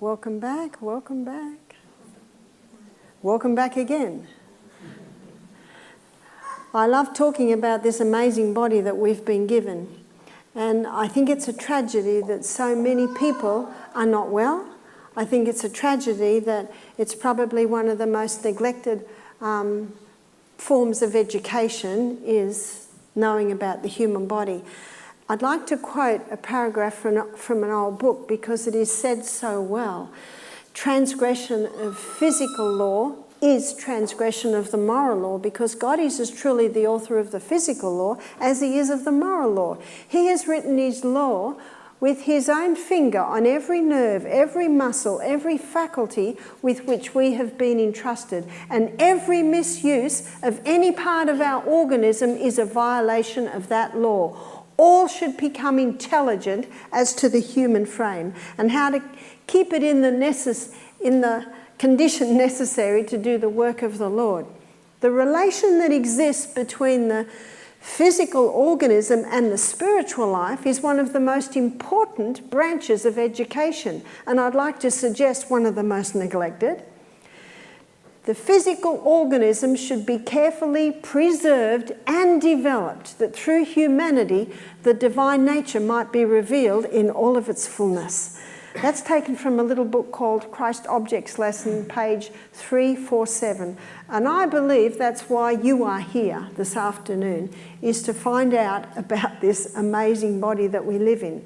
Welcome back, welcome back. Welcome back again. I love talking about this amazing body that we've been given. And I think it's a tragedy that so many people are not well. I think it's a tragedy that it's probably one of the most neglected forms of education is knowing about the human body. I'd like to quote a paragraph from an old book because it is said so well. Transgression of physical law is transgression of the moral law, because God is as truly the author of the physical law as he is of the moral law. He has written his law with his own finger on every nerve, every muscle, every faculty with which we have been entrusted. And every misuse of any part of our organism is a violation of that law. All should become intelligent as to the human frame and how to keep it in the condition necessary to do the work of the Lord. The relation that exists between the physical organism and the spiritual life is one of the most important branches of education, and I'd like to suggest one of the most neglected. The physical organism should be carefully preserved and developed, that through humanity the divine nature might be revealed in all of its fullness. That's taken from a little book called Christ Objects Lesson, page 347. And I believe that's why you are here this afternoon, is to find out about this amazing body that we live in.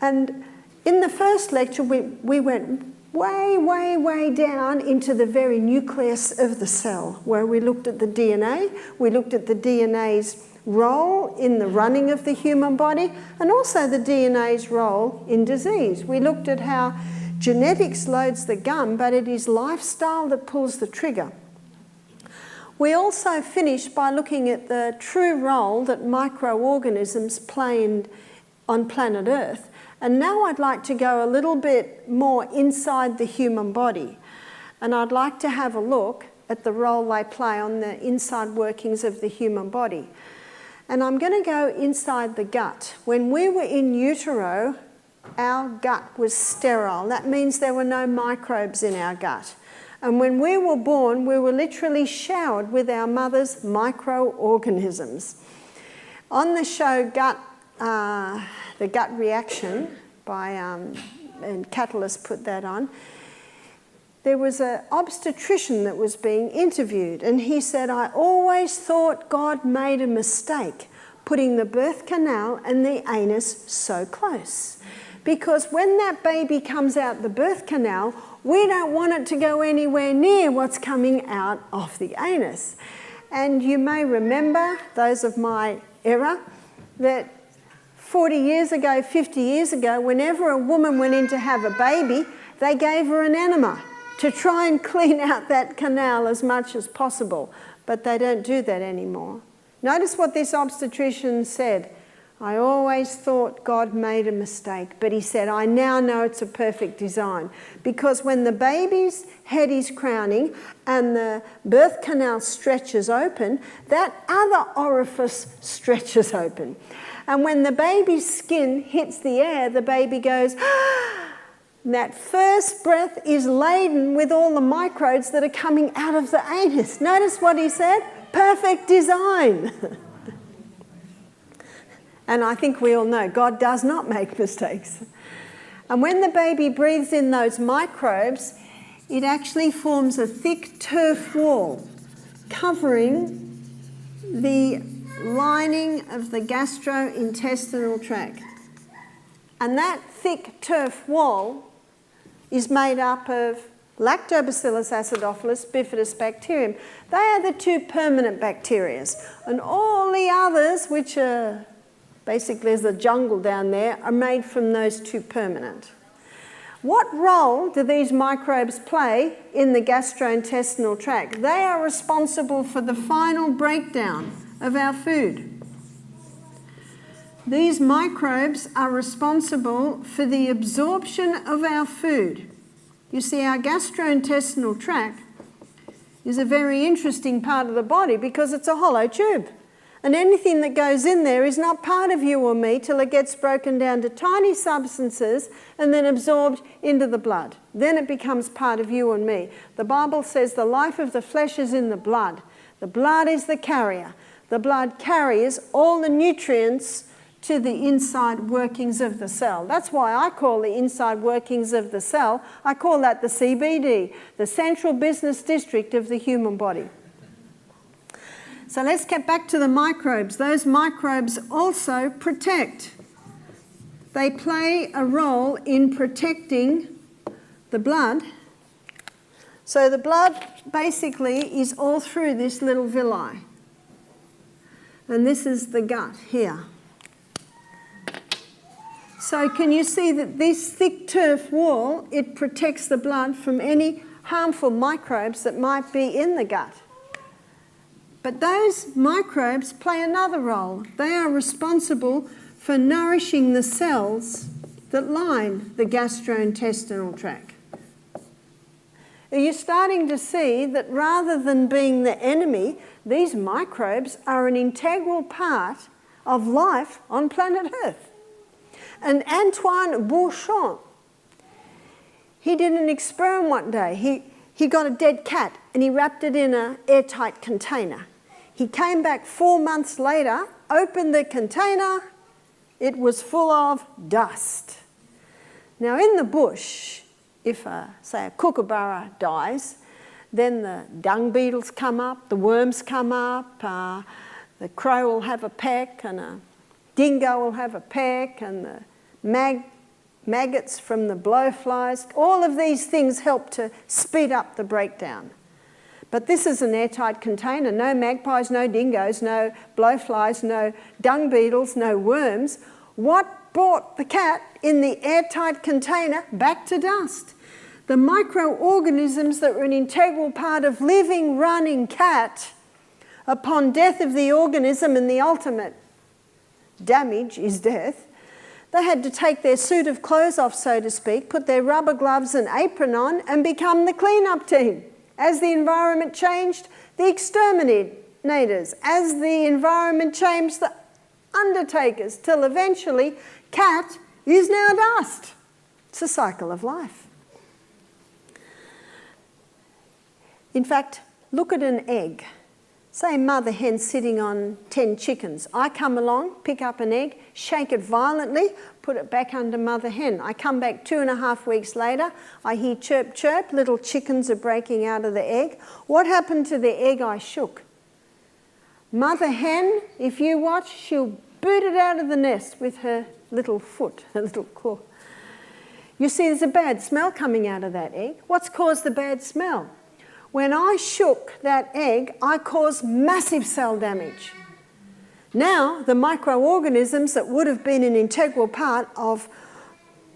And in the first lecture, we went way down into the very nucleus of the cell, where we looked at the DNA, we looked at the DNA's role in the running of the human body, and also the DNA's role in disease. We looked at how genetics loads the gun, but it is lifestyle that pulls the trigger. We also finished by looking at the true role that microorganisms play on planet Earth. And now I'd like to go a little bit more inside the human body. And I'd like to have a look at the role they play on the inside workings of the human body. And I'm going to go inside the gut. When we were in utero, our gut was sterile. That means there were no microbes in our gut. And when we were born, we were literally showered with our mother's microorganisms. On the show The Gut Reaction, and Catalyst put that on, there was an obstetrician that was being interviewed, and he said, I always thought God made a mistake putting the birth canal and the anus so close. Because when that baby comes out the birth canal, we don't want it to go anywhere near what's coming out of the anus. And you may remember, those of my era, that 40 years ago, 50 years ago, whenever a woman went in to have a baby, they gave her an enema to try and clean out that canal as much as possible. But they don't do that anymore. Notice what this obstetrician said. I always thought God made a mistake, but he said, I now know it's a perfect design. Because when the baby's head is crowning and the birth canal stretches open, that other orifice stretches open. And when the baby's skin hits the air, the baby goes, that first breath is laden with all the microbes that are coming out of the anus. Notice what he said? Perfect design. And I think we all know God does not make mistakes. And when the baby breathes in those microbes, it actually forms a thick turf wall covering the lining of the gastrointestinal tract. And that thick turf wall is made up of Lactobacillus acidophilus, bifidus bacterium. They are the two permanent bacteria. And all the others, which are basically there's a jungle down there, are made from those two permanent. What role do these microbes play in the gastrointestinal tract? They are responsible for the final breakdown of our food. These microbes are responsible for the absorption of our food. You see, our gastrointestinal tract is a very interesting part of the body because it's a hollow tube. And anything that goes in there is not part of you or me till it gets broken down to tiny substances and then absorbed into the blood. Then it becomes part of you and me. The Bible says the life of the flesh is in the blood. The blood is the carrier. The blood carries all the nutrients to the inside workings of the cell. That's why I call the inside workings of the cell, I call that the CBD, the central business district of the human body. So let's get back to the microbes. Those microbes also protect. They play a role in protecting the blood. So the blood basically is all through this little villi. And this is the gut here. So can you see that this thick turf wall, it protects the blood from any harmful microbes that might be in the gut. But those microbes play another role. They are responsible for nourishing the cells that line the gastrointestinal tract. Are you starting to see that rather than being the enemy, these microbes are an integral part of life on planet Earth? And Antoine Bouchon, he did an experiment one day. He got a dead cat and he wrapped it in an airtight container. He came back 4 months later, opened the container, it was full of dust. Now in the bush, if say a kookaburra dies, then the dung beetles come up, the worms come up, the crow will have a peck and a dingo will have a peck, and the maggots from the blowflies. All of these things help to speed up the breakdown. But this is an airtight container. No magpies, no dingoes, no blowflies, no dung beetles, no worms. What brought the cat in the airtight container back to dust? The microorganisms that were an integral part of living, running cat, upon death of the organism, and the ultimate damage is death, they had to take their suit of clothes off, so to speak, put their rubber gloves and apron on and become the clean-up team. As the environment changed, the exterminators. As the environment changed, the undertakers, till eventually cat is now dust. It's a cycle of life. In fact, look at an egg. Say mother hen sitting on 10 chickens. I come along, pick up an egg, shake it violently, put it back under mother hen. I come back 2.5 weeks later, I hear chirp chirp, little chickens are breaking out of the egg. What happened to the egg I shook? Mother hen, if you watch, she'll boot it out of the nest with her little foot, her little claw. You see there's a bad smell coming out of that egg. What's caused the bad smell? When I shook that egg, I caused massive cell damage. Now, the microorganisms that would have been an integral part of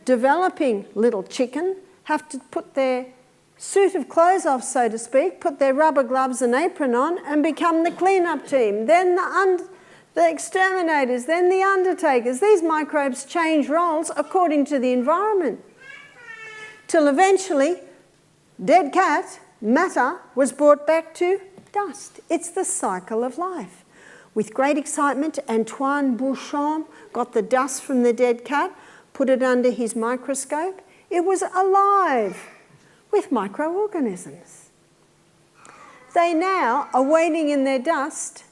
developing little chicken have to put their suit of clothes off, so to speak, put their rubber gloves and apron on and become the clean-up team. Then the exterminators, then the undertakers. These microbes change roles according to the environment. Till eventually, dead cat, matter, was brought back to dust. It's the cycle of life. With great excitement, Antoine Bouchon got the dust from the dead cat, put it under his microscope. It was alive with microorganisms. They now are waiting in the dust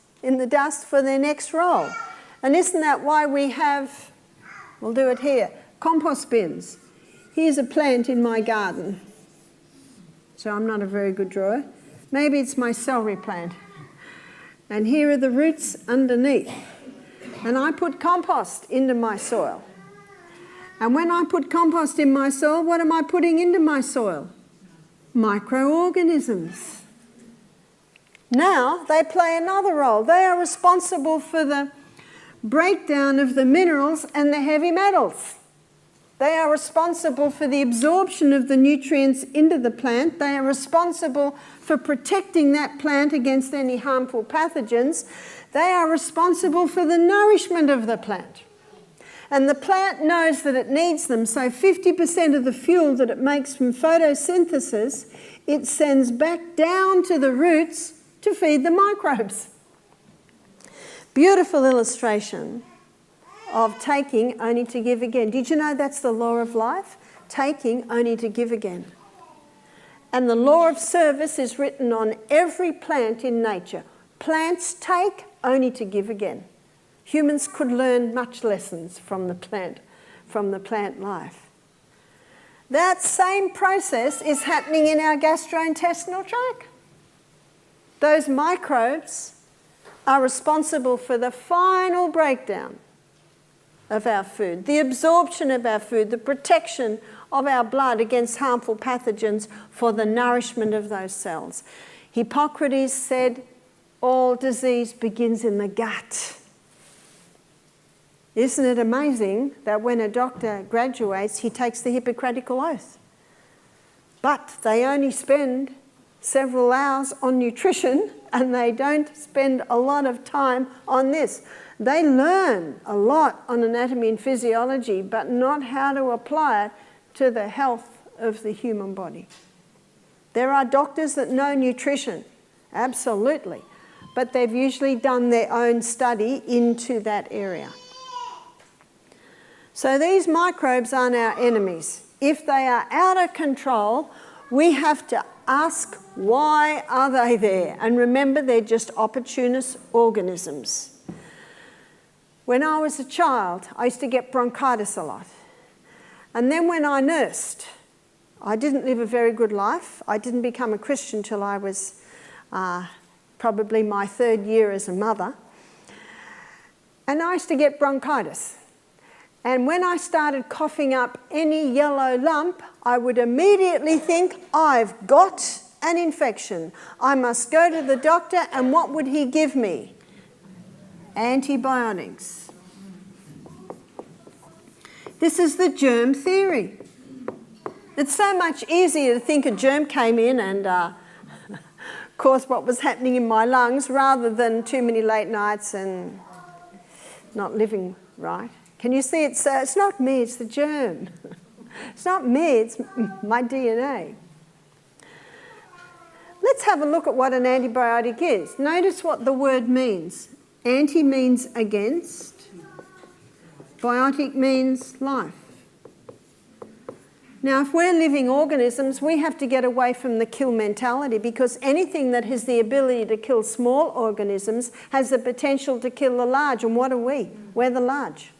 for their next role. And isn't that why we have, we'll do it here, compost bins. Here's a plant in my garden. So I'm not a very good drawer. Maybe it's my celery plant. And here are the roots underneath. And I put compost into my soil. And when I put compost in my soil, what am I putting into my soil? Microorganisms. Now they play another role. They are responsible for the breakdown of the minerals and the heavy metals. They are responsible for the absorption of the nutrients into the plant. They are responsible for protecting that plant against any harmful pathogens. They are responsible for the nourishment of the plant. And the plant knows that it needs them, so 50% of the fuel that it makes from photosynthesis, it sends back down to the roots to feed the microbes. Beautiful illustration of taking only to give again. Did you know that's the law of life? Taking only to give again. And the law of service is written on every plant in nature. Plants take only to give again. Humans could learn much lessons from the plant life. That same process is happening in our gastrointestinal tract. Those microbes are responsible for the final breakdown of our food, the absorption of our food, the protection of our blood against harmful pathogens for the nourishment of those cells. Hippocrates said, all disease begins in the gut. Isn't it amazing that when a doctor graduates, he takes the Hippocratical oath? But they only spend several hours on nutrition and they don't spend a lot of time on this. They learn a lot on anatomy and physiology, but not how to apply it to the health of the human body. There are doctors that know nutrition, absolutely, but they've usually done their own study into that area. So these microbes aren't our enemies. If they are out of control, we have to ask, why are they there? And remember, they're just opportunist organisms. When I was a child, I used to get bronchitis a lot. And then when I nursed, I didn't live a very good life. I didn't become a Christian till I was probably my 3rd year as a mother. And I used to get bronchitis. And when I started coughing up any yellow lump, I would immediately think, I've got an infection. I must go to the doctor, and what would he give me? Antibiotics. This is the germ theory. It's so much easier to think a germ came in and caused what was happening in my lungs rather than too many late nights and not living right. Can you see it's not me, it's the germ. It's not me, it's my DNA. Let's have a look at what an antibiotic is. Notice what the word means. Anti means against. Biotic means life. Now, if we're living organisms, we have to get away from the kill mentality, because anything that has the ability to kill small organisms has the potential to kill the large. And what are we? We're the large.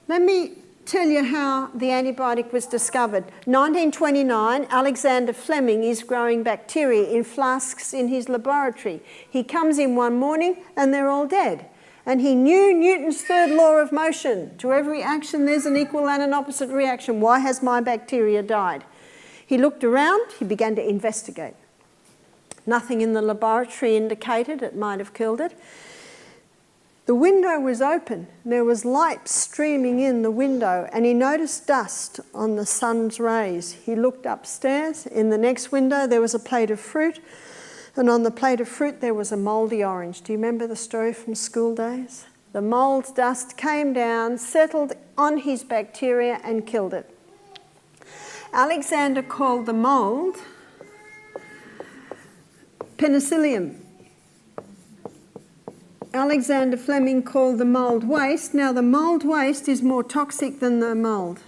Let me tell you how the antibiotic was discovered. 1929, Alexander Fleming is growing bacteria in flasks in his laboratory. He comes in one morning and they're all dead. And he knew Newton's third law of motion. To every action there's an equal and an opposite reaction. Why has my bacteria died? He looked around, he began to investigate. Nothing in the laboratory indicated it might have killed it. The window was open, there was light streaming in the window, and he noticed dust on the sun's rays. He looked upstairs. In the next window there was a plate of fruit, and on the plate of fruit there was a mouldy orange. Do you remember the story from school days? The mould dust came down, settled on his bacteria and killed it. Alexander called the mould penicillium. Alexander Fleming called the mould waste. Now the mould waste is more toxic than the mould.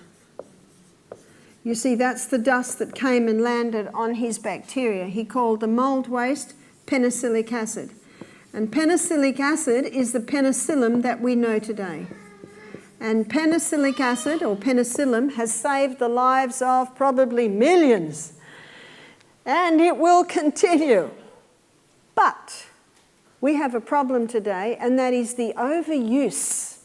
You see, that's the dust that came and landed on his bacteria. He called the mould waste penicillic acid. And penicillic acid is the penicillin that we know today. And penicillic acid, or penicillin, has saved the lives of probably millions. And it will continue. But we have a problem today, and that is the overuse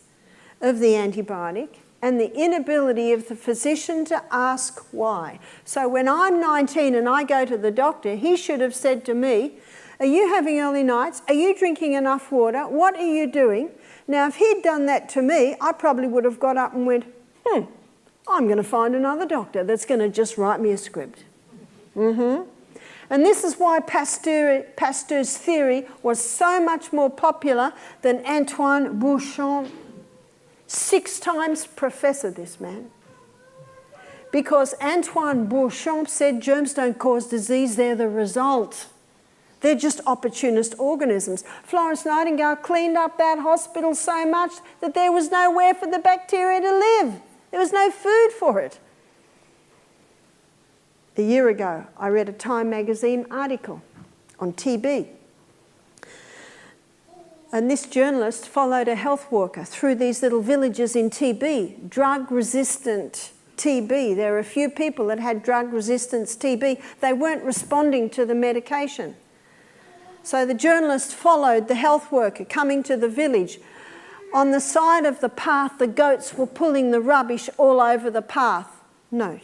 of the antibiotic and the inability of the physician to ask why. So when I'm 19 and I go to the doctor, he should have said to me, are you having early nights? Are you drinking enough water? What are you doing? Now, if he'd done that to me, I probably would have got up and went, I'm going to find another doctor that's going to just write me a script. And this is why Pasteur's theory was so much more popular than Antoine Béchamp. 6 times professor, this man. Because Antoine Béchamp said germs don't cause disease, they're the result. They're just opportunist organisms. Florence Nightingale cleaned up that hospital so much that there was nowhere for the bacteria to live. There was no food for it. A year ago, I read a Time magazine article on TB. And this journalist followed a health worker through these little villages in TB, drug-resistant TB. There were a few people that had drug-resistant TB. They weren't responding to the medication. So the journalist followed the health worker coming to the village. On the side of the path, the goats were pulling the rubbish all over the path. Note.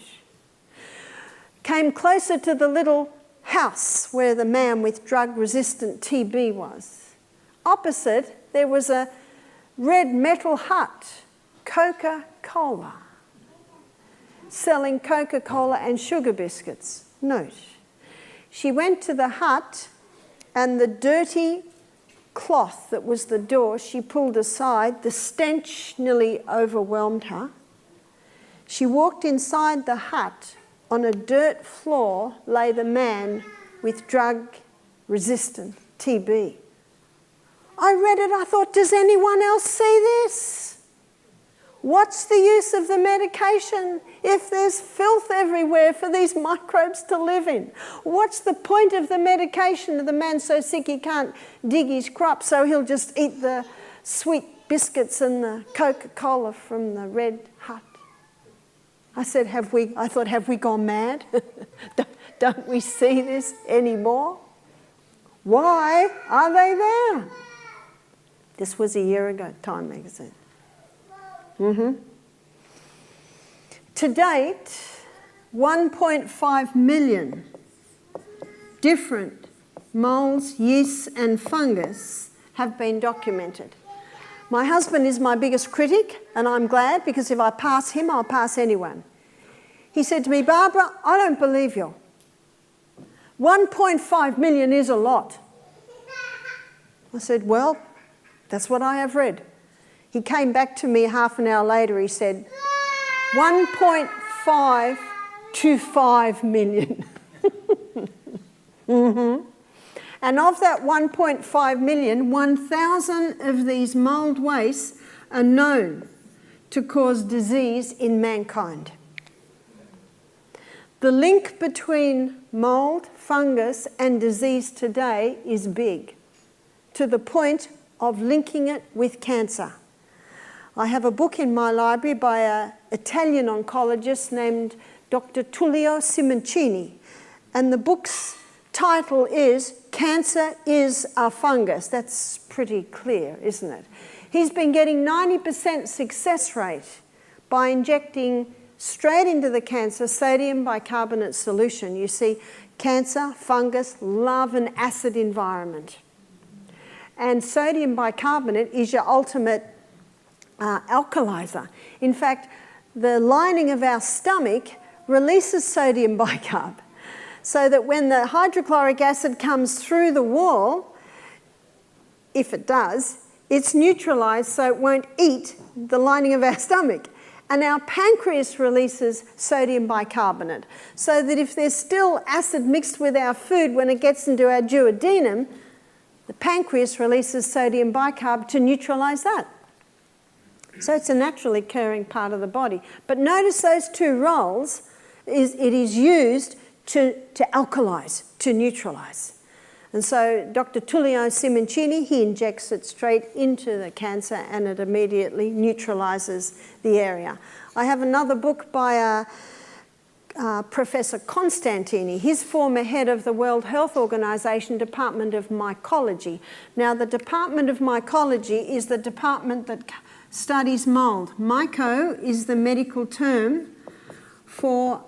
Came closer to the little house where the man with drug-resistant TB was. Opposite, there was a red metal hut, Coca-Cola, selling Coca-Cola and sugar biscuits. Note. She went to the hut, and the dirty cloth that was the door, she pulled aside. The stench nearly overwhelmed her. She walked inside the hut. On a dirt floor lay the man with drug-resistant TB. I read it, I thought, does anyone else see this? What's the use of the medication if there's filth everywhere for these microbes to live in? What's the point of the medication? The man's so sick he can't dig his crop, so he'll just eat the sweet biscuits and the Coca-Cola from the red hut. I said, have we gone mad? Don't we see this anymore? Why are they there? This was a year ago, Time magazine. To date, 1.5 million different molds, yeasts and fungus have been documented. My husband is my biggest critic, and I'm glad, because if I pass him, I'll pass anyone. He said to me, Barbara, I don't believe you. 1.5 million is a lot. I said, well, that's what I have read. He came back to me half an hour later, he said, 1.5 to 5 million. And of that 1.5 million, 1,000 of these mould wastes are known to cause disease in mankind. The link between mould, fungus and disease today is big, to the point of linking it with cancer. I have a book in my library by an Italian oncologist named Dr. Tullio Simoncini, and the book's title is Cancer is a Fungus. That's pretty clear, isn't it? He's been getting 90% success rate by injecting straight into the cancer sodium bicarbonate solution. You see, cancer, fungus love an acid environment. And sodium bicarbonate is your ultimate alkalizer. In fact, the lining of our stomach releases sodium bicarb, so that when the hydrochloric acid comes through the wall, if it does, it's neutralized so it won't eat the lining of our stomach. And our pancreas releases sodium bicarbonate, so that if there's still acid mixed with our food when it gets into our duodenum, the pancreas releases sodium bicarb to neutralize that. So it's a naturally occurring part of the body. But notice those two roles, it is used to alkalize, to neutralize. And so Dr. Tullio Simoncini, he injects it straight into the cancer and it immediately neutralizes the area. I have another book by Professor Constantini. He's former head of the World Health Organization Department of Mycology. Now, the Department of Mycology is the department that studies mold. Myco is the medical term for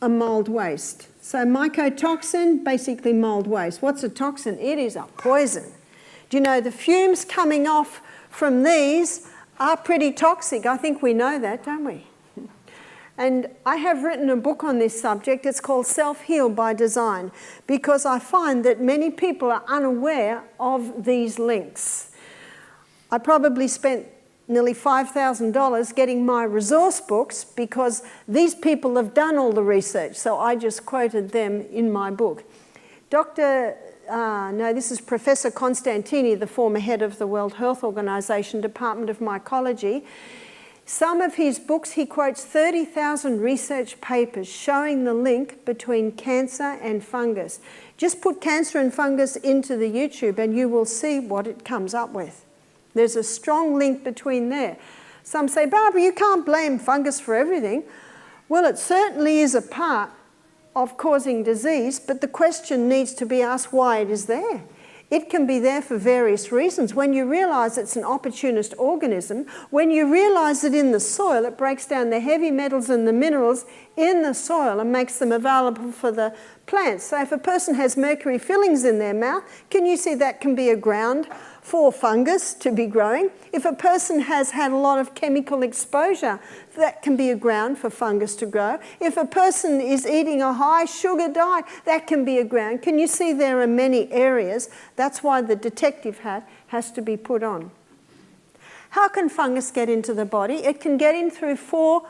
a mold waste. So mycotoxin, basically mold waste. What's a toxin? It is a poison. Do you know the fumes coming off from these are pretty toxic? I think we know that, don't we? And I have written a book on this subject. It's called Self-Heal by Design, because I find that many people are unaware of these links. I probably spent nearly $5,000 getting my resource books because these people have done all the research, so I just quoted them in my book. This is Professor Constantini, the former head of the World Health Organization, Department of Mycology. Some of his books, he quotes 30,000 research papers showing the link between cancer and fungus. Just put cancer and fungus into the YouTube and you will see what it comes up with. There's a strong link between there. Some say, Barbara, you can't blame fungus for everything. Well, it certainly is a part of causing disease, but the question needs to be asked why it is there. It can be there for various reasons. When you realise it's an opportunist organism, when you realise that in the soil it breaks down the heavy metals and the minerals in the soil and makes them available for the plants. So if a person has mercury fillings in their mouth, can you see that can be a ground for fungus to be growing? If a person has had a lot of chemical exposure, that can be a ground for fungus to grow. If a person is eating a high sugar diet, that can be a ground. Can you see there are many areas? That's why the detective hat has to be put on. How can fungus get into the body? It can get in through 4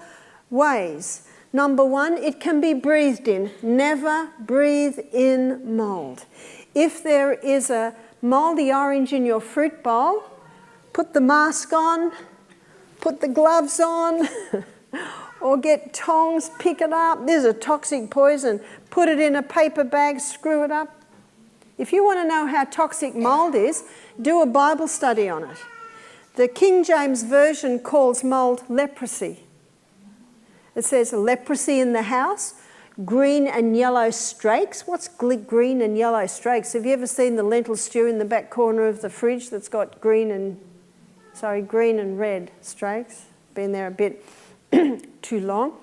ways. Number 1, it can be breathed in. Never breathe in mould. If there is a mouldy orange in your fruit bowl, put the mask on, put the gloves on, or get tongs, pick it up. There's a toxic poison. Put it in a paper bag, screw it up. If you want to know how toxic mould is, do a Bible study on it. The King James Version calls mould leprosy. It says leprosy in the house, green and yellow streaks. What's green and yellow streaks? Have you ever seen the lentil stew in the back corner of the fridge that's got green and red streaks? Been there a bit too long.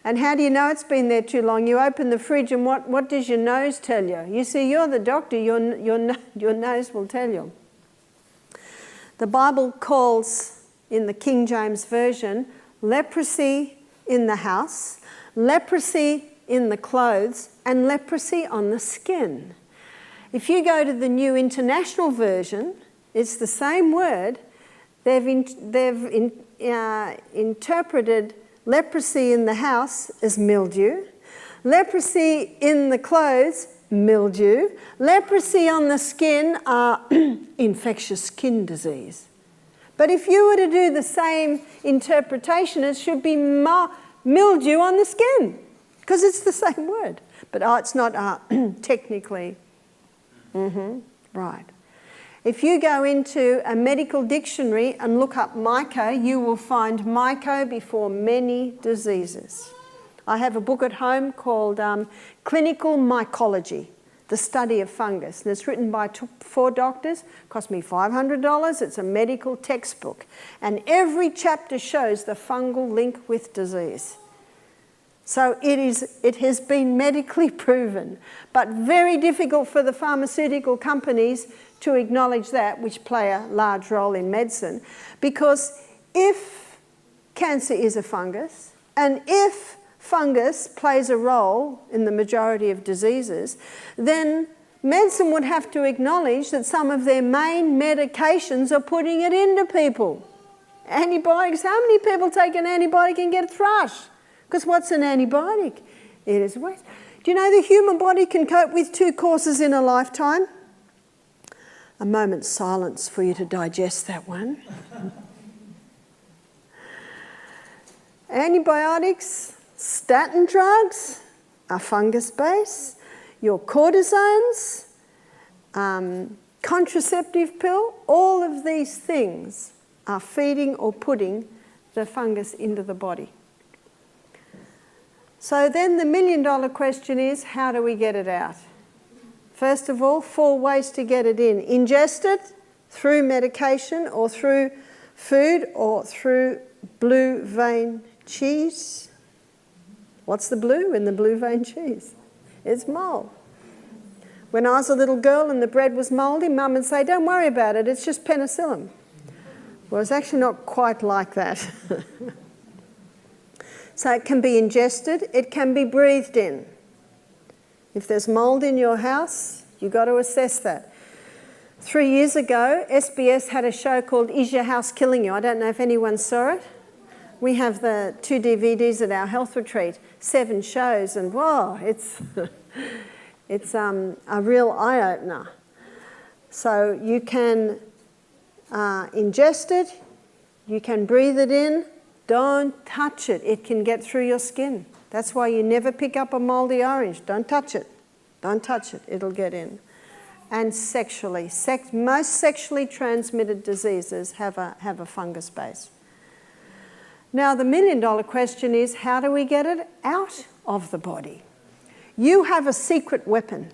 And how do you know it's been there too long? You open the fridge and what does your nose tell you? You see, you're the doctor, your nose will tell you. The Bible calls, in the King James Version, leprosy in the house, leprosy in the clothes, and leprosy on the skin. If you go to the New International Version, it's the same word. They've interpreted leprosy in the house as mildew, leprosy in the clothes, mildew, leprosy on the skin are infectious skin disease. But if you were to do the same interpretation, it should be mildew on the skin, because it's the same word. But it's not technically. Right. If you go into a medical dictionary and look up myco, you will find myco before many diseases. I have a book at home called Clinical Mycology, the study of fungus. And it's written by 4 doctors. It cost me $500. It's a medical textbook. And every chapter shows the fungal link with disease. So it has been medically proven, but very difficult for the pharmaceutical companies to acknowledge that, which play a large role in medicine. Because if cancer is a fungus, and if fungus plays a role in the majority of diseases, then medicine would have to acknowledge that some of their main medications are putting it into people. Antibiotics, how many people take an antibiotic and get a thrush? Because what's an antibiotic? It is waste. Do you know the human body can cope with 2 courses in a lifetime? A moment's silence for you to digest that one. Antibiotics, statin drugs are fungus-based. Your cortisones, contraceptive pill, all of these things are feeding or putting the fungus into the body. So then the $1 million question is, how do we get it out? First of all, 4 ways to get it in. Ingest it through medication or through food or through blue vein cheese. What's the blue in the blue vein cheese? It's mould. When I was a little girl and the bread was mouldy, Mum would say, don't worry about it, it's just penicillin. Well, it's actually not quite like that. So it can be ingested, it can be breathed in. If there's mould in your house, you've got to assess that. 3 years ago, SBS had a show called Is Your House Killing You? I don't know if anyone saw it. We have the 2 DVDs at our health retreat, 7 shows, and whoa, It's a real eye-opener. So you can ingest it, you can breathe it in, don't touch it. It can get through your skin. That's why you never pick up a mouldy orange. Don't touch it. Don't touch it. It'll get in. And sexually, most sexually transmitted diseases have a fungus base. Now the million-dollar question is, how do we get it out of the body? You have a secret weapon,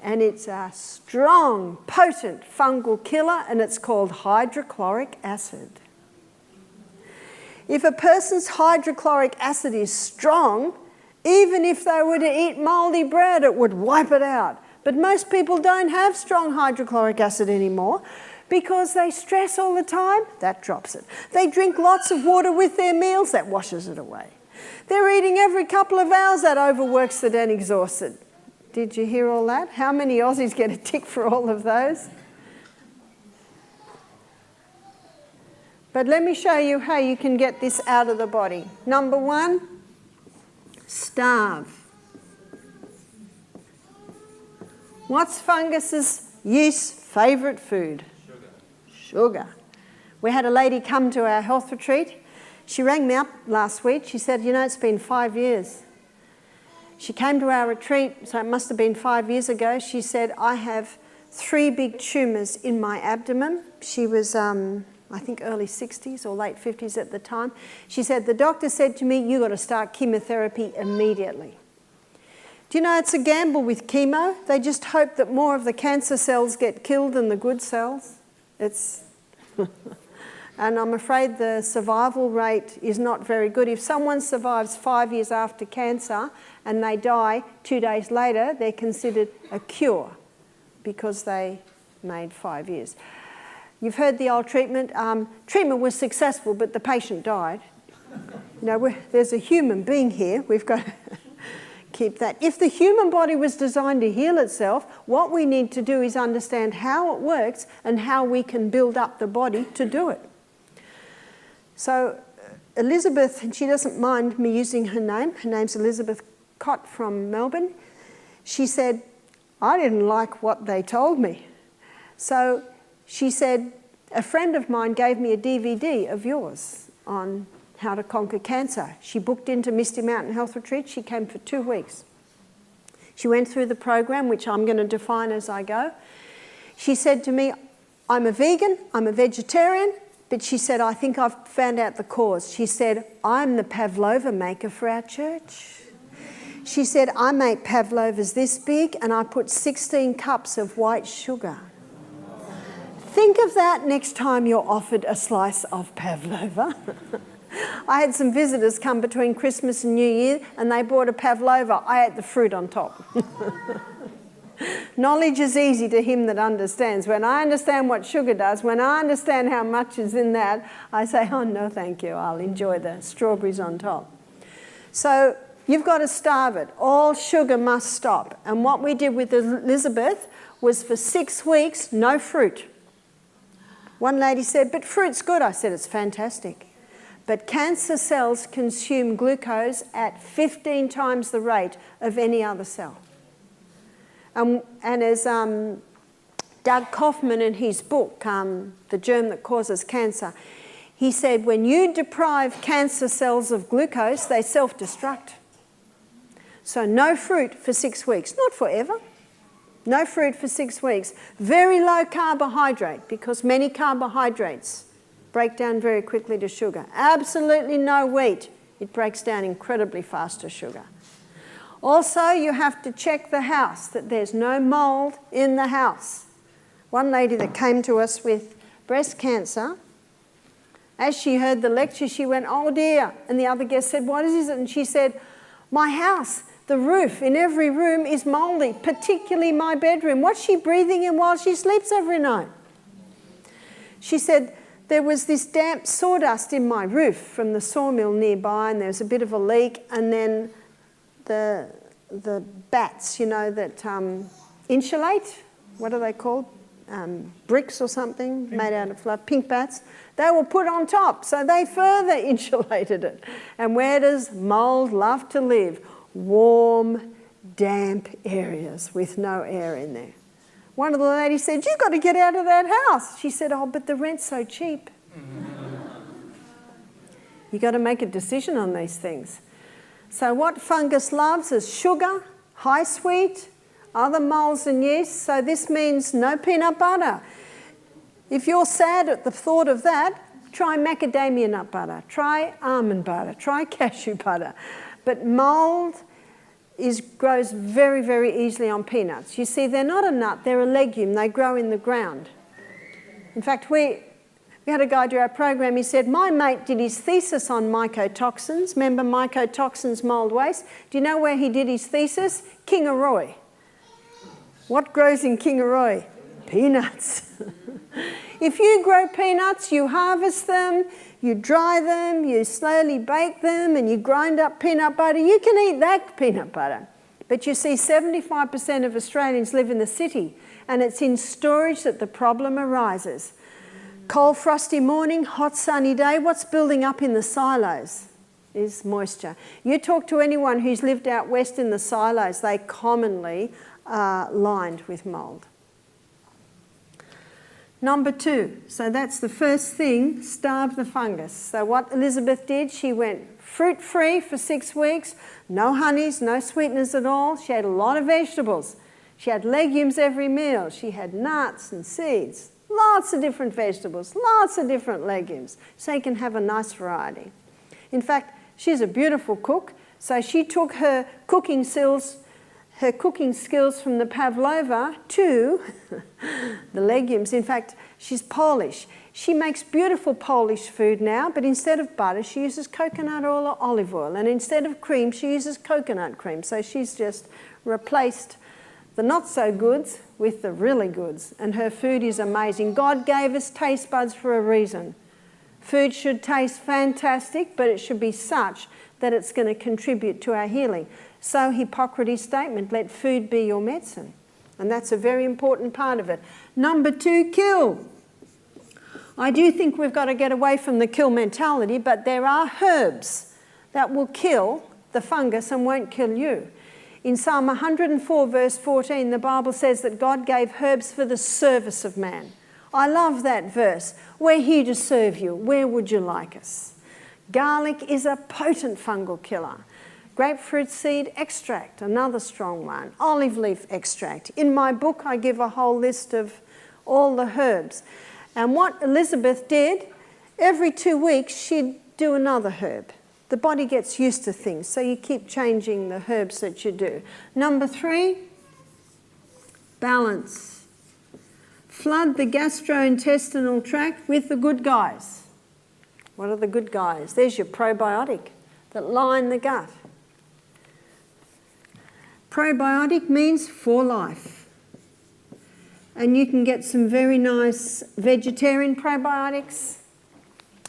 and it's a strong, potent fungal killer, and it's called hydrochloric acid. If a person's hydrochloric acid is strong, even if they were to eat mouldy bread, it would wipe it out. But most people don't have strong hydrochloric acid anymore because they stress all the time, that drops it. They drink lots of water with their meals, that washes it away. They're eating every couple of hours, that overworks it and exhausts it. Did you hear all that? How many Aussies get a tick for all of those? But let me show you how you can get this out of the body. Number one, starve. What's fungus's yeast's favourite food? Sugar. We had a lady come to our health retreat. She rang me up last week. She said, you know, it's been 5 years. She came to our retreat, so it must have been 5 years ago. She said, I have 3 big tumours in my abdomen. She was, I think, early 60s or late 50s at the time. She said, the doctor said to me, you've got to start chemotherapy immediately. Do you know it's a gamble with chemo? They just hope that more of the cancer cells get killed than the good cells. And I'm afraid the survival rate is not very good. If someone survives 5 years after cancer and they die 2 days later, they're considered a cure because they made 5 years. You've heard the old treatment. Treatment was successful, but the patient died. You know, there's a human being here. We've got to keep that. If the human body was designed to heal itself, what we need to do is understand how it works and how we can build up the body to do it. So Elizabeth, and she doesn't mind me using her name's Elizabeth Cott from Melbourne. She said, I didn't like what they told me. So she said, a friend of mine gave me a DVD of yours on how to conquer cancer. She booked into Misty Mountain Health Retreat. She came for 2 weeks. She went through the program, which I'm going to define as I go. She said to me, I'm a vegan, I'm a vegetarian, but she said, I think I've found out the cause. She said, I'm the pavlova maker for our church. She said, I make pavlovas this big and I put 16 cups of white sugar. Think of that next time you're offered a slice of pavlova. I had some visitors come between Christmas and New Year and they bought a pavlova. I ate the fruit on top. Knowledge is easy to him that understands. When I understand what sugar does, when I understand how much is in that, I say, oh, no, thank you. I'll enjoy the strawberries on top. So you've got to starve it. All sugar must stop. And what we did with Elizabeth was for 6 weeks, no fruit. One lady said, but fruit's good. I said, it's fantastic. But cancer cells consume glucose at 15 times the rate of any other cell. And as Doug Kaufman in his book, The Germ That Causes Cancer, he said when you deprive cancer cells of glucose, they self-destruct. So no fruit for 6 weeks, not forever. No fruit for 6 weeks. Very low carbohydrate, because many carbohydrates break down very quickly to sugar. Absolutely no wheat. It breaks down incredibly fast to sugar. Also, you have to check the house, that there's no mould in the house. One lady that came to us with breast cancer, as she heard the lecture, she went, oh dear. And the other guest said, what is it? And she said, my house, the roof in every room is mouldy, particularly my bedroom. What's she breathing in while she sleeps every night? She said, there was this damp sawdust in my roof from the sawmill nearby, and there was a bit of a leak, and then the bats, you know, that insulate, what are they called? Bricks or something made out of fluff, pink bats. They were put on top, so they further insulated it. And where does mould love to live? Warm, damp areas with no air in there. One of the ladies said, "You've got to get out of that house." She said, "Oh, but the rent's so cheap." You've got to make a decision on these things. So what fungus loves is sugar, high sweet, other molds and yeast. So this means no peanut butter. If you're sad at the thought of that, try macadamia nut butter, try almond butter, try cashew butter. But mold grows very, very easily on peanuts. You see, they're not a nut, they're a legume. They grow in the ground. In fact, we had a guy do our program. He said, "My mate did his thesis on mycotoxins." Remember mycotoxins, mold waste? Do you know where he did his thesis? Kingaroy. What grows in Kingaroy? Peanuts. If you grow peanuts, you harvest them, you dry them, you slowly bake them, and you grind up peanut butter. You can eat that peanut butter. But you see, 75% of Australians live in the city, and it's in storage that the problem arises. Cold, frosty morning, hot, sunny day, what's building up in the silos is moisture. You talk to anyone who's lived out west in the silos, they commonly are lined with mould. Number 2, so that's the first thing, starve the fungus. So what Elizabeth did, she went fruit-free for 6 weeks, no honeys, no sweeteners at all. She had a lot of vegetables. She had legumes every meal. She had nuts and seeds. Lots of different vegetables, lots of different legumes, so you can have a nice variety. In fact, she's a beautiful cook, so she took her cooking skills from the pavlova to the legumes. In fact, she's Polish. She makes beautiful Polish food now, but instead of butter, she uses coconut oil or olive oil, and instead of cream, she uses coconut cream. So she's just replaced the not-so-goods with the really goods, and her food is amazing. God gave us taste buds for a reason. Food should taste fantastic, but it should be such that it's going to contribute to our healing. So Hippocrates' statement, let food be your medicine. And that's a very important part of it. Number 2, kill. I do think we've got to get away from the kill mentality, but there are herbs that will kill the fungus and won't kill you. In Psalm 104 verse 14, the Bible says that God gave herbs for the service of man. I love that verse. We're here to serve you. Where would you like us? Garlic is a potent fungal killer. Grapefruit seed extract, another strong one. Olive leaf extract. In my book, I give a whole list of all the herbs. And what Elizabeth did, every 2 weeks, she'd do another herb. The body gets used to things, so you keep changing the herbs that you do. Number 3, balance. Flood the gastrointestinal tract with the good guys. What are the good guys? There's your probiotic that line the gut. Probiotic means for life. And you can get some very nice vegetarian probiotics.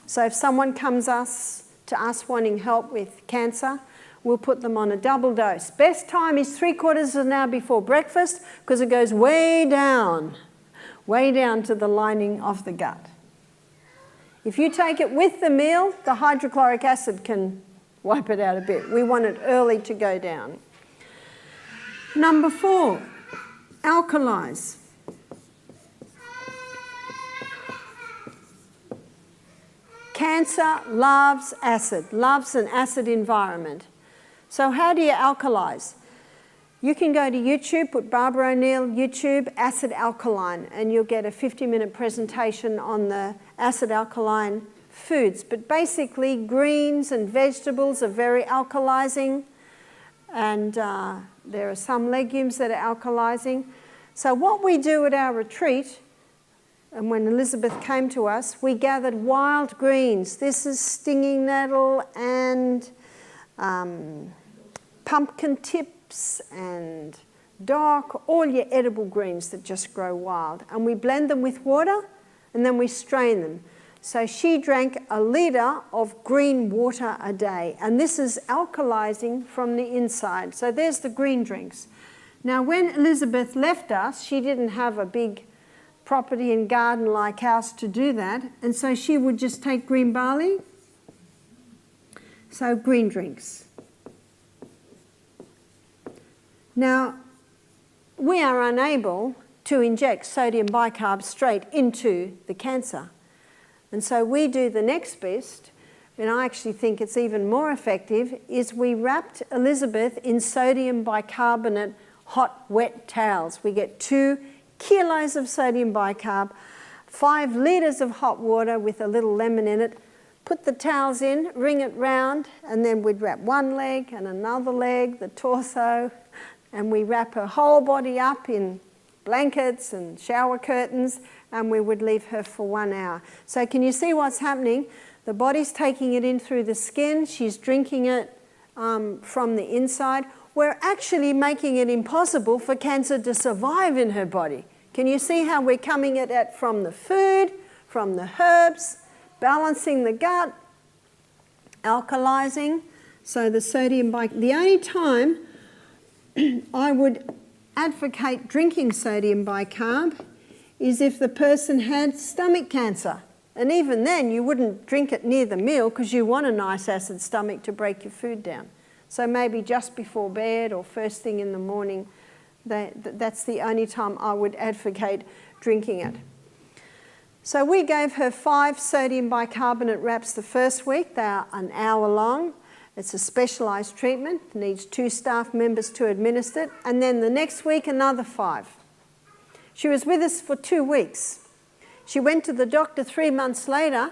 So if someone comes to us wanting help with cancer, we'll put them on a double dose. Best time is 3/4 of an hour before breakfast, because it goes way down to the lining of the gut. If you take it with the meal, the hydrochloric acid can wipe it out a bit. We want it early to go down. Number 4, alkalize. Cancer loves acid, loves an acid environment. So how do you alkalize? You can go to YouTube, put Barbara O'Neill, YouTube, acid alkaline, and you'll get a 50-minute presentation on the acid alkaline foods. But basically, greens and vegetables are very alkalizing, and there are some legumes that are alkalizing. So what we do at our retreat, and when Elizabeth came to us, we gathered wild greens. This is stinging nettle and pumpkin tips and dock, all your edible greens that just grow wild. And we blend them with water, and then we strain them. So she drank 1 litre of green water a day, and this is alkalizing from the inside. So there's the green drinks. Now, when Elizabeth left us, she didn't have a big property and garden like ours to do that, and so she would just take green barley. So green drinks. Now, we are unable to inject sodium bicarb straight into the cancer. And so we do the next best, and I actually think it's even more effective, is we wrapped Elizabeth in sodium bicarbonate hot wet towels. We get 2 kilos of sodium bicarb, 5 litres of hot water with a little lemon in it, put the towels in, ring it round, and then we'd wrap one leg and another leg, the torso, and we wrap her whole body up in blankets and shower curtains, and we would leave her for 1 hour. So can you see what's happening? The body's taking it in through the skin, she's drinking it from the inside. We're actually making it impossible for cancer to survive in her body. Can you see how we're coming at it from the food, from the herbs, balancing the gut, alkalizing? So the sodium bicarb. The only time I would advocate drinking sodium bicarb is if the person had stomach cancer. And even then, you wouldn't drink it near the meal because you want a nice acid stomach to break your food down. So maybe just before bed or first thing in the morning, that's the only time I would advocate drinking it. So we gave her 5 sodium bicarbonate wraps the first week. They are an hour long. It's a specialised treatment, needs 2 staff members to administer it, and then the next week another 5. She was with us for 2 weeks. She went to the doctor 3 months later.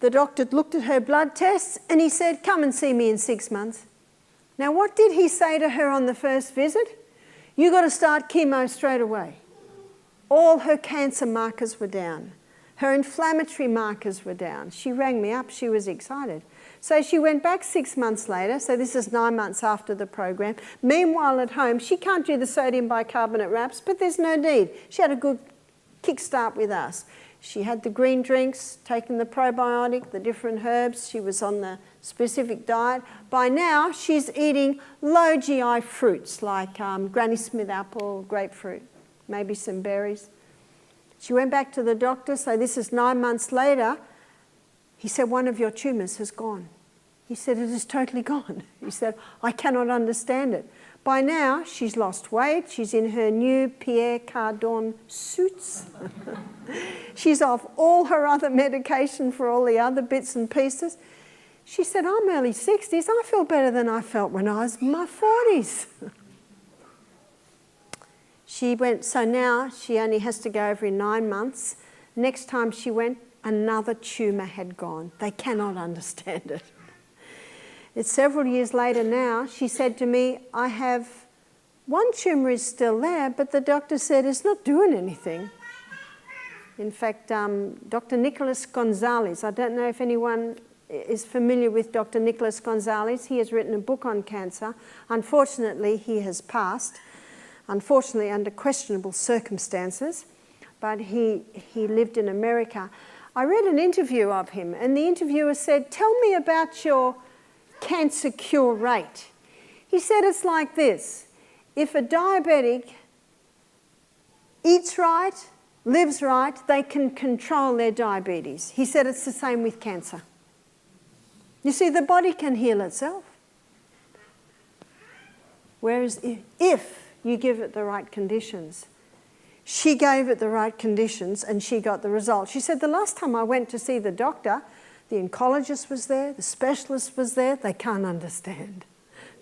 The doctor looked at her blood tests and he said, "Come and see me in 6 months." Now what did he say to her on the first visit? "You got to start chemo straight away." All her cancer markers were down. Her inflammatory markers were down. She rang me up, she was excited. So she went back 6 months later, so this is 9 months after the program. Meanwhile at home, she can't do the sodium bicarbonate wraps, but there's no need. She had a good kickstart with us. She had the green drinks, taken the probiotic, the different herbs. She was on the specific diet. By now, she's eating low GI fruits like Granny Smith apple, grapefruit, maybe some berries. She went back to the doctor, so this is 9 months later. He said, "One of your tumours has gone." He said, "It is totally gone." He said, "I cannot understand it." By now, she's lost weight. She's in her new Pierre Cardin suits. She's off all her other medication for all the other bits and pieces. She said, "I'm early 60s. I feel better than I felt when I was in my 40s. She went, so now she only has to go every 9 months. Next time she went, another tumour had gone. They cannot understand it. It's several years later now. She said to me, "I have, 1 tumour is still there, but the doctor said it's not doing anything." In fact, Dr. Nicholas Gonzalez, I don't know if anyone is familiar with Dr. Nicholas Gonzalez. He has written a book on cancer. Unfortunately, he has passed, unfortunately under questionable circumstances, but he lived in America. I read an interview of him, and the interviewer said, "Tell me about your cancer cure rate." He said it's like this: if a diabetic eats right, lives right, they can control their diabetes. He said it's the same with cancer. You see, the body can heal itself. Whereas if you give it the right conditions. She gave it the right conditions and she got the result. She said, "The last time I went to see the doctor, the oncologist was there, the specialist was there. They can't understand.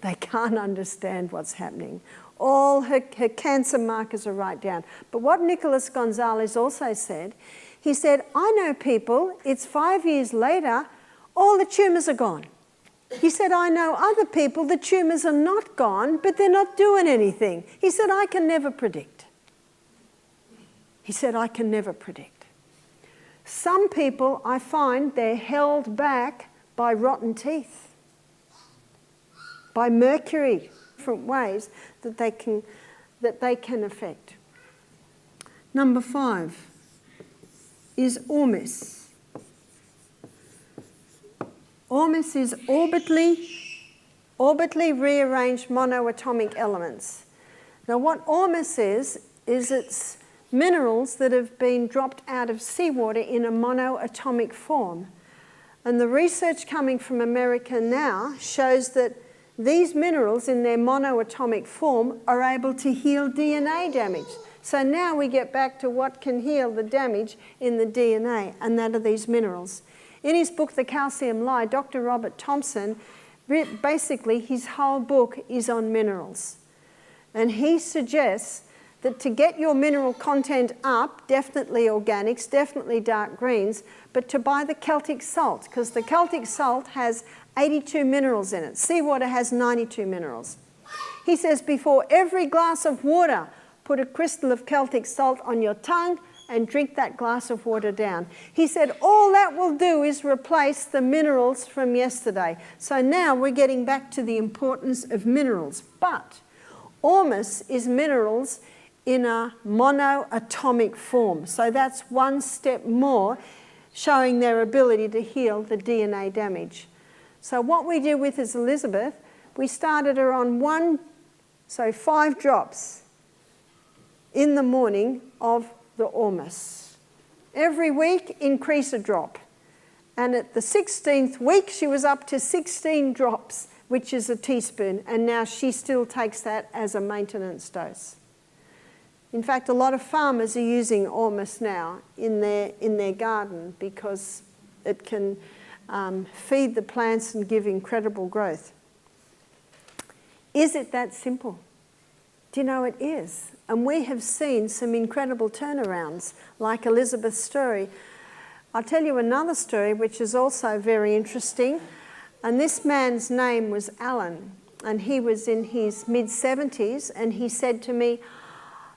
They can't understand what's happening. All her cancer markers are right down." But what Nicholas Gonzalez also said, he said, "I know people, it's 5 years later, all the tumours are gone." He said, "I know other people, the tumours are not gone, but they're not doing anything." He said, "I can never predict." He said, "I can never predict." Some people, I find, they're held back by rotten teeth, by mercury, different ways that they can affect. Number 5 is ORMUS. ORMUS is orbitally rearranged monoatomic elements. Now what ORMUS is it's minerals that have been dropped out of seawater in a monoatomic form. And the research coming from America now shows that these minerals in their monoatomic form are able to heal DNA damage. So now we get back to what can heal the damage in the DNA, and that are these minerals. In his book, The Calcium Lie, Dr. Robert Thompson, basically his whole book is on minerals. And he suggests that to get your mineral content up, definitely organics, definitely dark greens, but to buy the Celtic salt, because the Celtic salt has 82 minerals in it. Seawater has 92 minerals. He says before every glass of water, put a crystal of Celtic salt on your tongue and drink that glass of water down. He said all that will do is replace the minerals from yesterday. So now we're getting back to the importance of minerals. But ormus is minerals in a monoatomic form. So that's one step more, showing their ability to heal the DNA damage. So what we did with is Elizabeth, we started her on 5 drops in the morning of the ormus. Every week, increase a drop. And at the 16th week, she was up to 16 drops, which is a teaspoon, and now she still takes that as a maintenance dose. In fact, a lot of farmers are using ormus now in their garden because it can feed the plants and give incredible growth. Is it that simple? Do you know it is? And we have seen some incredible turnarounds, like Elizabeth's story. I'll tell you another story which is also very interesting. And this man's name was Alan, and he was in his mid-70s, and he said to me,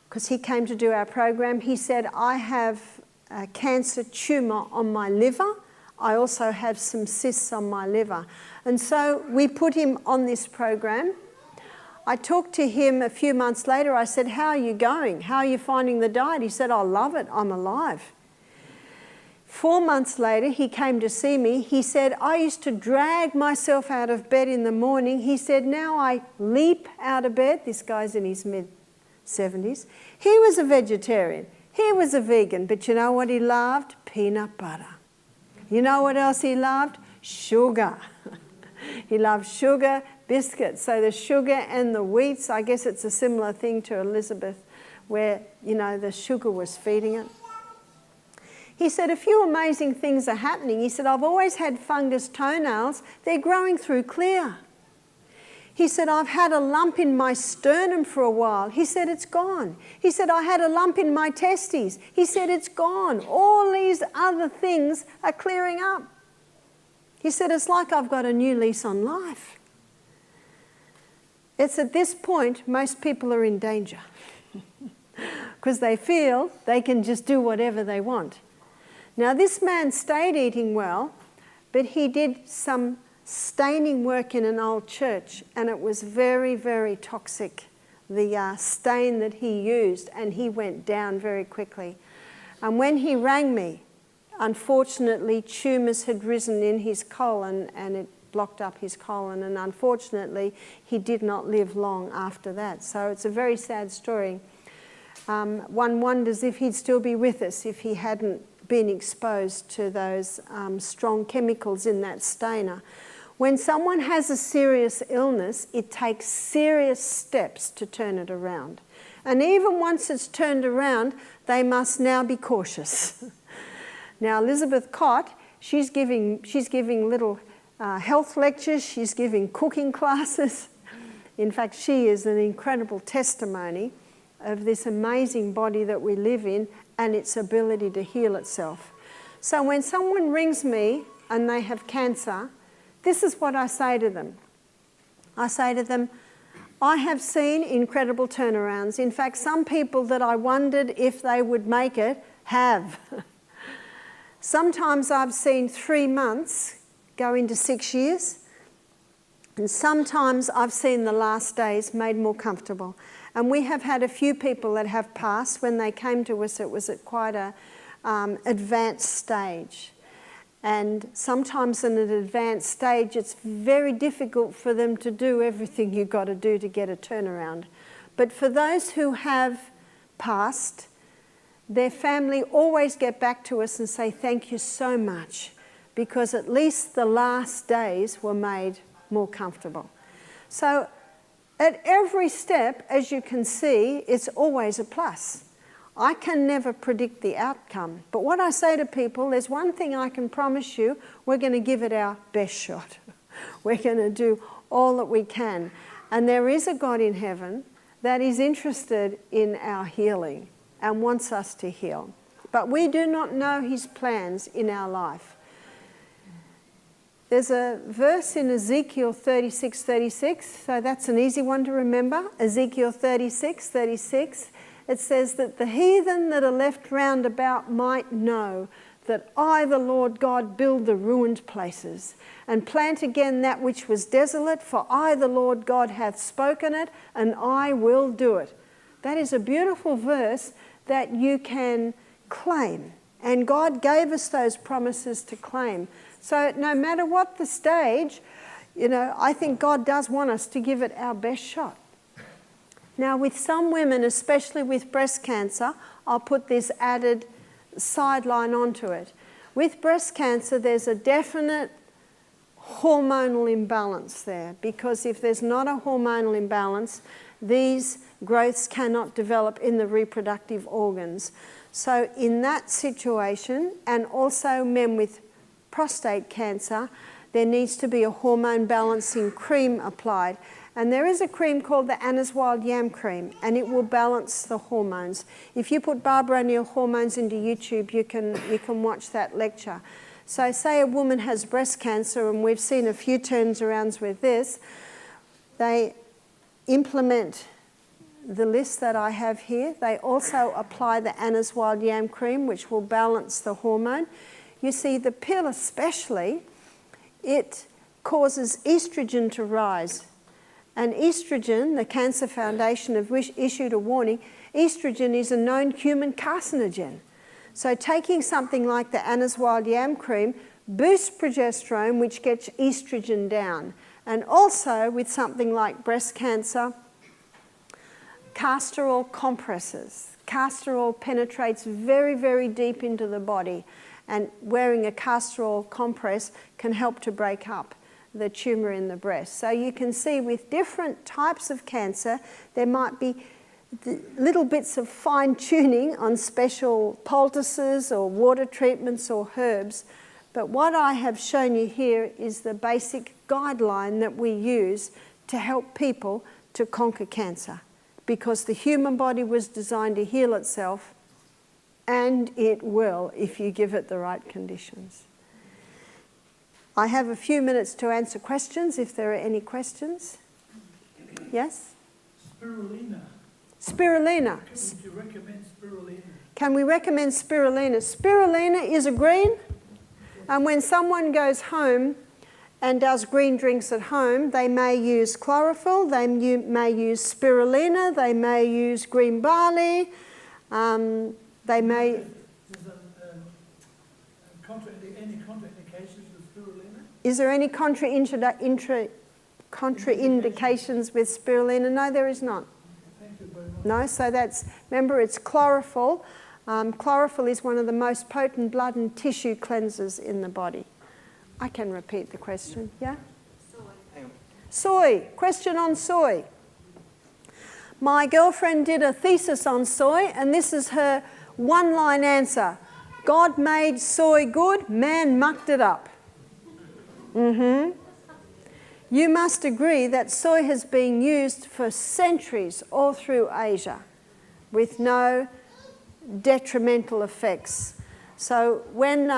because he came to do our program, he said, I have a cancer tumour on my liver. I also have some cysts on my liver. And so we put him on this program. I talked to him a few months later. I said, how are you going? How are you finding the diet? He said, I love it. I'm alive. 4 months later, he came to see me. He said, I used to drag myself out of bed in the morning. He said, now I leap out of bed. This guy's in his mid-70s. He was a vegetarian. He was a vegan. But you know what he loved? Peanut butter. You know what else he loved? Sugar. He loved sugar, biscuits. So the sugar and the wheats, I guess it's a similar thing to Elizabeth, where, you know, the sugar was feeding it. He said, a few amazing things are happening. He said, I've always had fungus toenails. They're growing through clear. He said, I've had a lump in my sternum for a while. He said, it's gone. He said, I had a lump in my testes. He said, it's gone. All these other things are clearing up. He said, it's like I've got a new lease on life. It's at this point most people are in danger because they feel they can just do whatever they want. Now, this man stayed eating well, but he did some staining work in an old church, and it was very, very toxic, the stain that he used, and he went down very quickly. And when he rang me, unfortunately, tumours had risen in his colon, and it blocked up his colon, and unfortunately, he did not live long after that. So it's a very sad story. One wonders if he'd still be with us if he hadn't been exposed to those strong chemicals in that stainer. When someone has a serious illness, it takes serious steps to turn it around. And even once it's turned around, they must now be cautious. Now, Elizabeth Cott, she's giving little health lectures, she's giving cooking classes. In fact, she is an incredible testimony of this amazing body that we live in and its ability to heal itself. So when someone rings me and they have cancer, this is what I say to them. I say to them, I have seen incredible turnarounds. In fact, some people that I wondered if they would make it have. Sometimes I've seen 3 months go into 6 years, and sometimes I've seen the last days made more comfortable. And we have had a few people that have passed. When they came to us, it was at quite a advanced stage. And sometimes in an advanced stage, it's very difficult for them to do everything you've got to do to get a turnaround. But for those who have passed, their family always get back to us and say, thank you so much, because at least the last days were made more comfortable. So at every step, as you can see, it's always a plus. I can never predict the outcome. But what I say to people, there's one thing I can promise you, we're going to give it our best shot. We're going to do all that we can. And there is a God in heaven that is interested in our healing and wants us to heal. But we do not know his plans in our life. There's a verse in Ezekiel 36:36, so that's an easy one to remember. Ezekiel 36:36. It says that the heathen that are left round about might know that I, the Lord God, build the ruined places and plant again that which was desolate, for I, the Lord God, hath spoken it, and I will do it. That is a beautiful verse that you can claim. And God gave us those promises to claim. So no matter what the stage, I think God does want us to give it our best shot. Now, with some women, especially with breast cancer, I'll put this added sideline onto it. With breast cancer, there's a definite hormonal imbalance there, because if there's not a hormonal imbalance, these growths cannot develop in the reproductive organs. So in that situation, and also men with prostate cancer, there needs to be a hormone balancing cream applied. And there is a cream called the Anna's Wild Yam Cream, and it will balance the hormones. If you put Barbara O'Neill hormones into YouTube, you can watch that lecture. So say a woman has breast cancer, and we've seen a few turnarounds with this, they implement the list that I have here. They also apply the Anna's Wild Yam Cream, which will balance the hormone. You see, the pill especially, it causes estrogen to rise. And estrogen, the Cancer Foundation have issued a warning, estrogen is a known human carcinogen. So taking something like the Anna's Wild Yam Cream boosts progesterone, which gets estrogen down. And also with something like breast cancer, castor oil compresses. Castor oil penetrates very, very deep into the body, and wearing a castor oil compress can help to break up the tumour in the breast. So you can see with different types of cancer, there might be little bits of fine-tuning on special poultices or water treatments or herbs. But what I have shown you here is the basic guideline that we use to help people to conquer cancer, because the human body was designed to heal itself, and it will if you give it the right conditions. I have a few minutes to answer questions, if there are any questions. Yes? Spirulina. Spirulina. Would you recommend spirulina? Can we recommend spirulina? Spirulina is a green, and when someone goes home and does green drinks at home, they may use chlorophyll, they may use spirulina, they may use green barley, they may... Any contraindications with spirulina? Is there any contraindications with spirulina? No, there is not. Thank you very much. No, so that's, remember, it's chlorophyll. Chlorophyll is one of the most potent blood and tissue cleansers in the body. I can repeat the question, yeah? Soy. Soy, question on soy. My girlfriend did a thesis on soy, and this is her one-line answer. God made soy good, man mucked it up. You must agree that soy has been used for centuries all through Asia with no detrimental effects. So when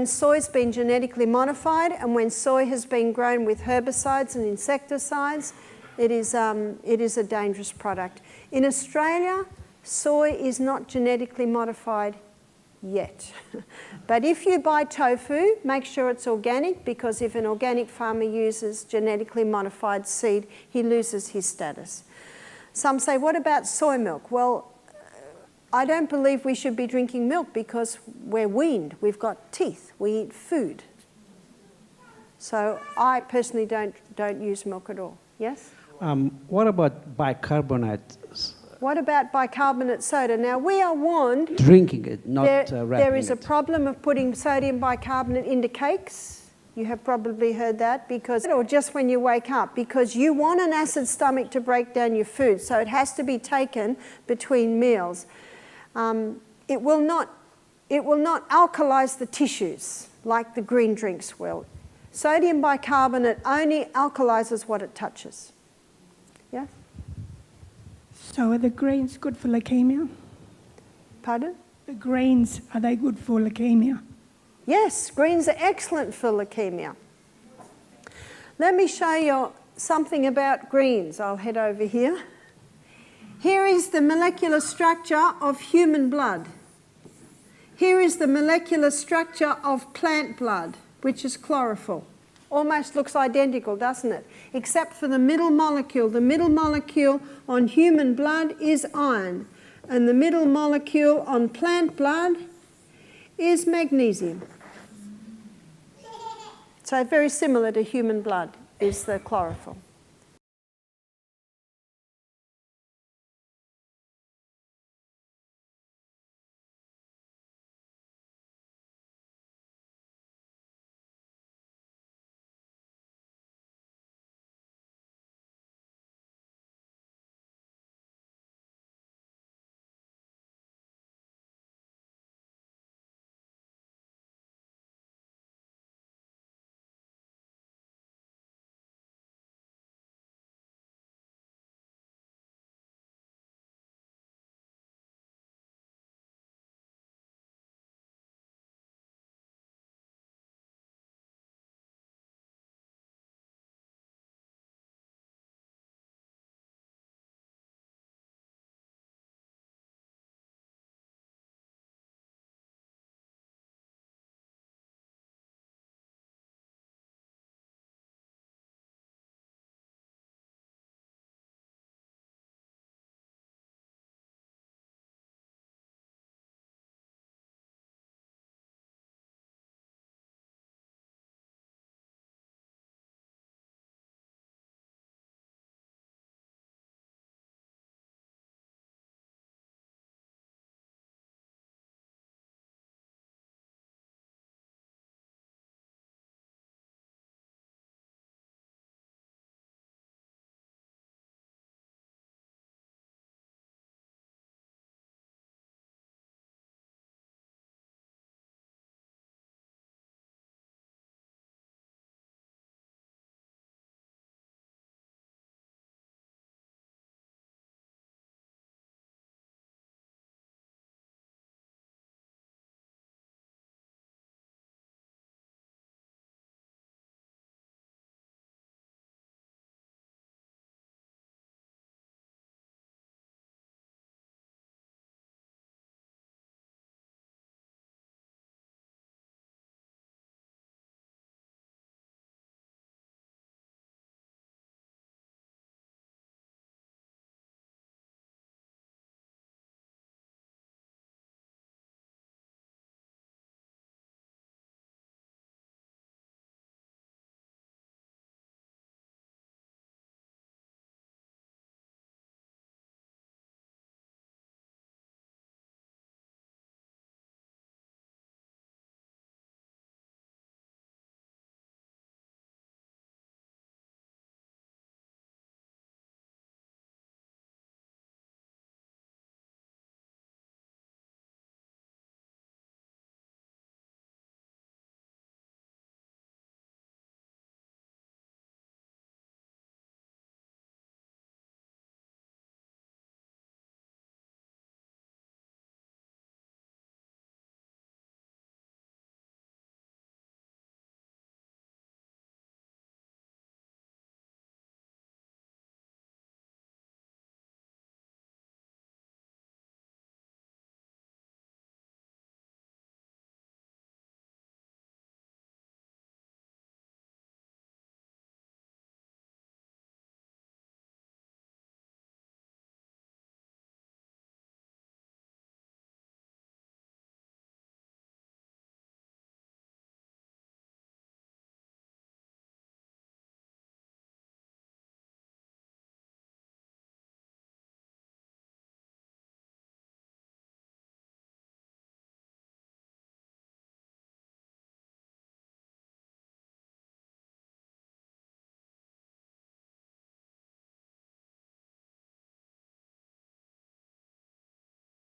soy's been genetically modified and when soy has been grown with herbicides and insecticides, it is a dangerous product. In Australia, soy is not genetically modified yet. But if you buy tofu, make sure it's organic, because if an organic farmer uses genetically modified seed, he loses his status. Some say, what about soy milk? Well, I don't believe we should be drinking milk because we're weaned. We've got teeth. We eat food. So I personally don't use milk at all. Yes? What about bicarbonate? What about bicarbonate soda? Now, we are warned... Drinking it, not there is a it. problem of putting sodium bicarbonate into cakes, You have probably heard that, because, or just when you wake up, because you want an acid stomach to break down your food, so it has to be taken between meals. It will not alkalize the tissues like the green drinks will. Sodium bicarbonate only alkalizes what it touches. Yeah? So are the greens good for leukemia? Pardon? The greens, are they good for leukemia? Yes, greens are excellent for leukemia. Let me show you something about greens. I'll head over here. Here is the molecular structure of human blood. Here is the molecular structure of plant blood, which is chlorophyll. Almost looks identical, doesn't it? Except for the middle molecule. The middle molecule on human blood is iron, and the middle molecule on plant blood is magnesium. So very similar to human blood is the chlorophyll.